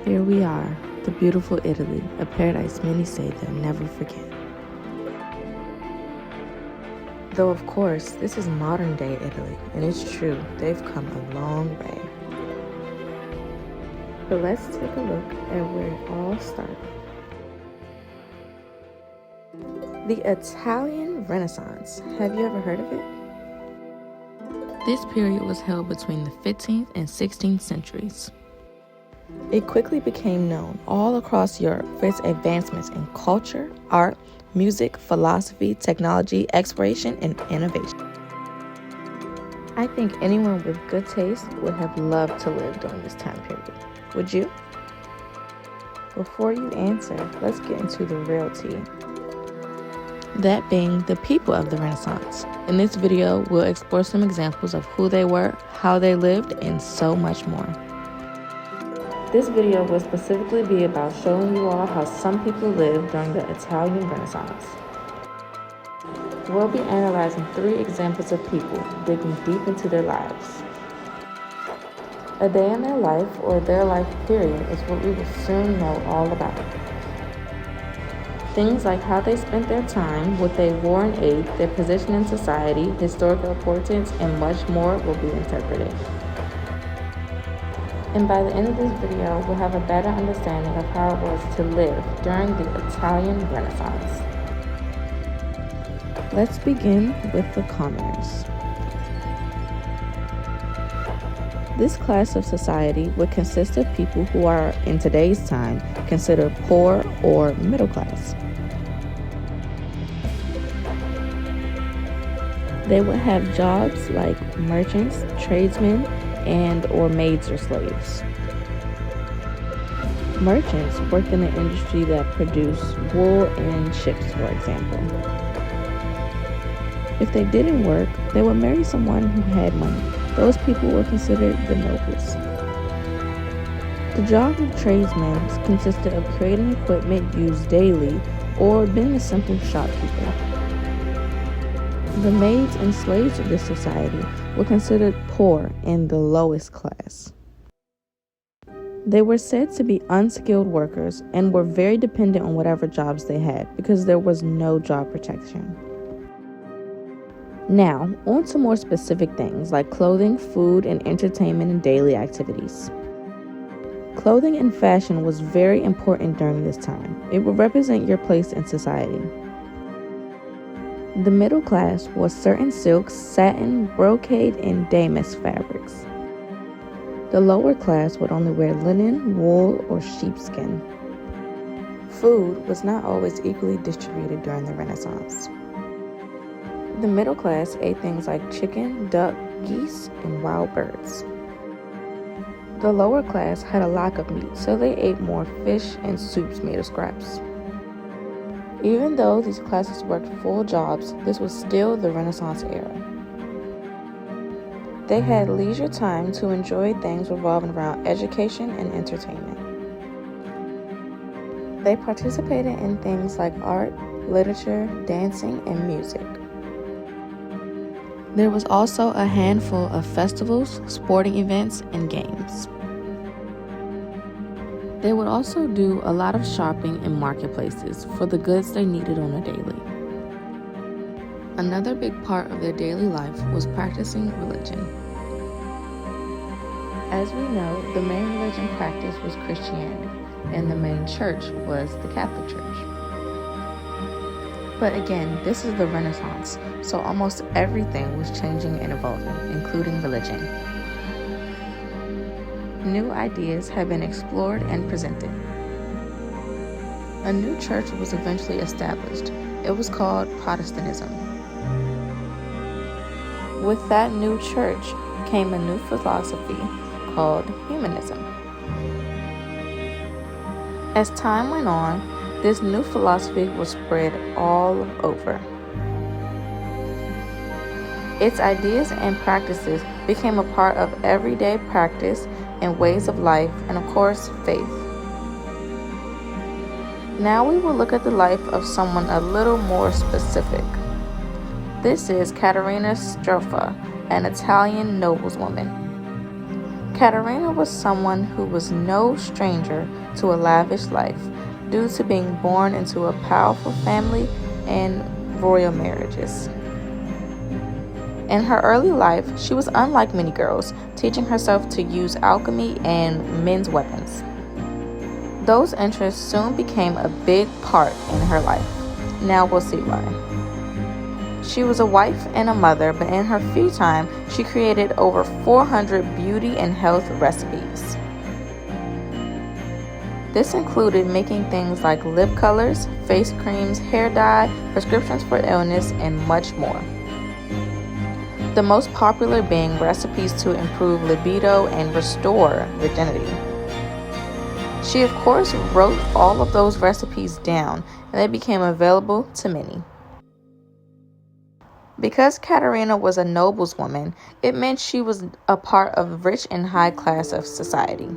Here we are, the beautiful Italy, a paradise many say they'll never forget. Though of course, this is modern day Italy, and it's true, they've come a long way. But let's take a look at where it all started. The Italian Renaissance. Have you ever heard of it? This period was held between the 15th and 16th centuries. It quickly became known all across Europe for its advancements in culture, art, music, philosophy, technology, exploration, and innovation. I think anyone with good taste would have loved to live during this time period. Would you? Before you answer, let's get into the real tea. That being the people of the Renaissance. In this video, we'll explore some examples of who they were, how they lived, and so much more. This video will specifically be about showing you all how some people lived during the Italian Renaissance. We'll be analyzing 3 examples of people, digging deep into their lives. A day in their life, or their life period, is what we will soon know all about. Things like how they spent their time, what they wore and ate, their position in society, historical importance, and much more will be interpreted. And by the end of this video, we'll have a better understanding of how it was to live during the Italian Renaissance. Let's begin with the commoners. This class of society would consist of people who are, in today's time, considered poor or middle class. They would have jobs like merchants, tradesmen, and or maids or slaves. Merchants worked in an industry that produced wool and ships, for example. If they didn't work, they would marry someone who had money. Those people were considered the nobles. The job of tradesmen consisted of creating equipment used daily or being a simple shopkeeper. The maids and slaves of this society were considered poor and the lowest class. They were said to be unskilled workers and were very dependent on whatever jobs they had because there was no job protection. Now, on to more specific things like clothing, food, and entertainment and daily activities. Clothing and fashion was very important during this time. It would represent your place in society. The middle class wore certain silks, satin, brocade, and damask fabrics. The lower class would only wear linen, wool, or sheepskin. Food was not always equally distributed during the Renaissance. The middle class ate things like chicken, duck, geese, and wild birds. The lower class had a lack of meat, so they ate more fish and soups made of scraps. Even though these classes worked full jobs, this was still the Renaissance era. They had leisure time to enjoy things revolving around education and entertainment. They participated in things like art, literature, dancing, and music. There was also a handful of festivals, sporting events, and games. They would also do a lot of shopping in marketplaces for the goods they needed on a daily. Another big part of their daily life was practicing religion. As we know, the main religion practiced was Christianity, and the main church was the Catholic Church. But again, this is the Renaissance, so almost everything was changing and evolving, including religion. New ideas have been explored and presented. A new church was eventually established. It was called Protestantism. With that new church came a new philosophy called humanism. As time went on, this new philosophy was spread all over. Its ideas and practices became a part of everyday practice and ways of life, and of course, faith. Now we will look at the life of someone a little more specific. This is Caterina Stropha, an Italian noblewoman. Katerina was someone who was no stranger to a lavish life due to being born into a powerful family and royal marriages. In her early life, she was unlike many girls, teaching herself to use alchemy and men's weapons. Those interests soon became a big part in her life. Now we'll see why. She was a wife and a mother, but in her free time, she created over 400 beauty and health recipes. This included making things like lip colors, face creams, hair dye, prescriptions for illness, and much more. The most popular being recipes to improve libido and restore virginity. She, of course, wrote all of those recipes down, and they became available to many. Because Katerina was a noblewoman, it meant she was a part of rich and high class of society.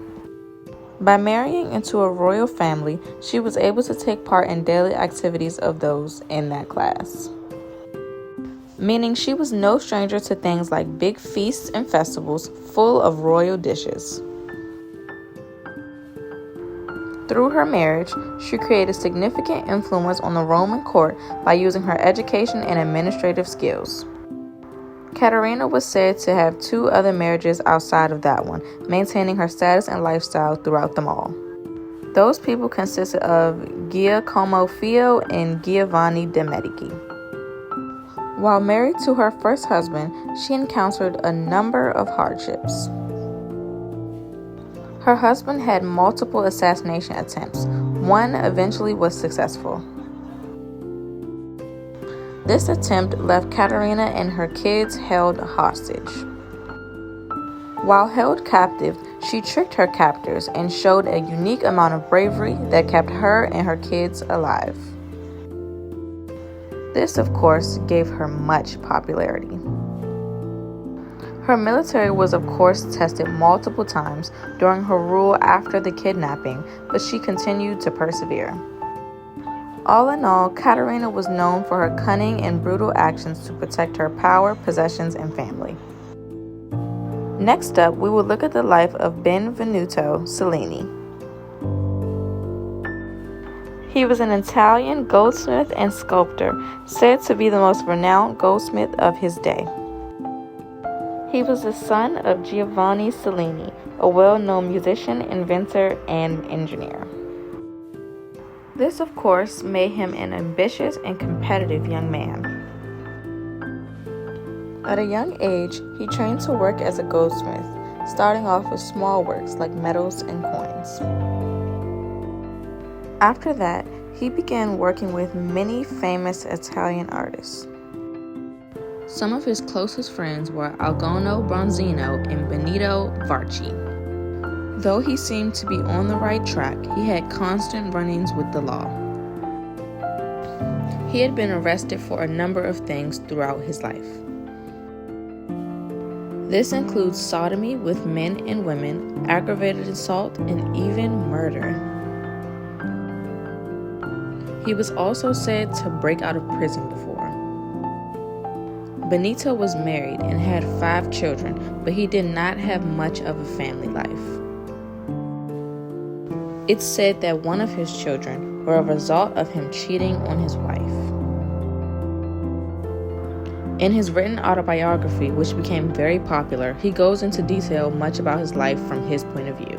By marrying into a royal family, she was able to take part in daily activities of those in that class, meaning she was no stranger to things like big feasts and festivals full of royal dishes. Through her marriage, she created significant influence on the Roman court by using her education and administrative skills. Katerina was said to have 2 other marriages outside of that one, maintaining her status and lifestyle throughout them all. Those people consisted of Giacomo Fio and Giovanni de' Medici. While married to her first husband, she encountered a number of hardships. Her husband had multiple assassination attempts. One eventually was successful. This attempt left Katerina and her kids held hostage. While held captive, she tricked her captors and showed a unique amount of bravery that kept her and her kids alive. This, of course, gave her much popularity. Her military was, of course, tested multiple times during her rule after the kidnapping, but she continued to persevere. All in all, Katerina was known for her cunning and brutal actions to protect her power, possessions, and family. Next up, we will look at the life of Benvenuto Cellini. He was an Italian goldsmith and sculptor, said to be the most renowned goldsmith of his day. He was the son of Giovanni Cellini, a well-known musician, inventor, and engineer. This, of course, made him an ambitious and competitive young man. At a young age, he trained to work as a goldsmith, starting off with small works like medals and coins. After that, he began working with many famous Italian artists. Some of his closest friends were Algone Bronzino and Benito Varchi. Though he seemed to be on the right track, he had constant run-ins with the law. He had been arrested for a number of things throughout his life. This includes sodomy with men and women, aggravated assault, and even murder. He was also said to break out of prison before. Benito was married and had 5 children, but he did not have much of a family life. It's said that one of his children were a result of him cheating on his wife. In his written autobiography, which became very popular, he goes into detail much about his life from his point of view.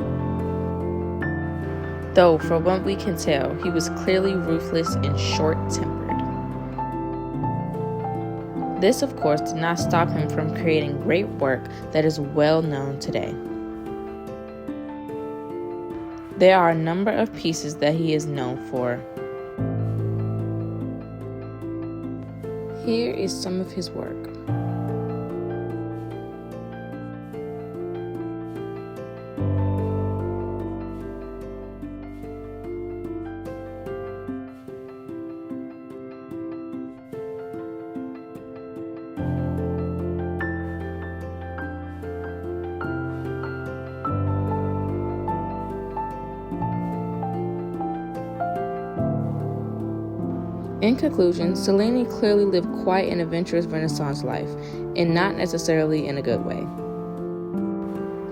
Though, from what we can tell, he was clearly ruthless and short-tempered. This, of course, did not stop him from creating great work that is well known today. There are a number of pieces that he is known for. Here is some of his work. In conclusion, Cellini clearly lived quite an adventurous Renaissance life, and not necessarily in a good way.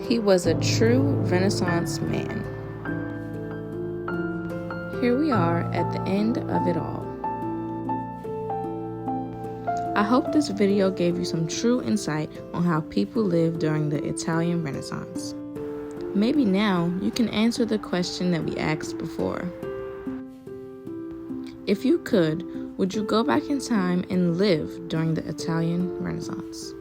He was a true Renaissance man. Here we are at the end of it all. I hope this video gave you some true insight on how people lived during the Italian Renaissance. Maybe now you can answer the question that we asked before. If you could, would you go back in time and live during the Italian Renaissance?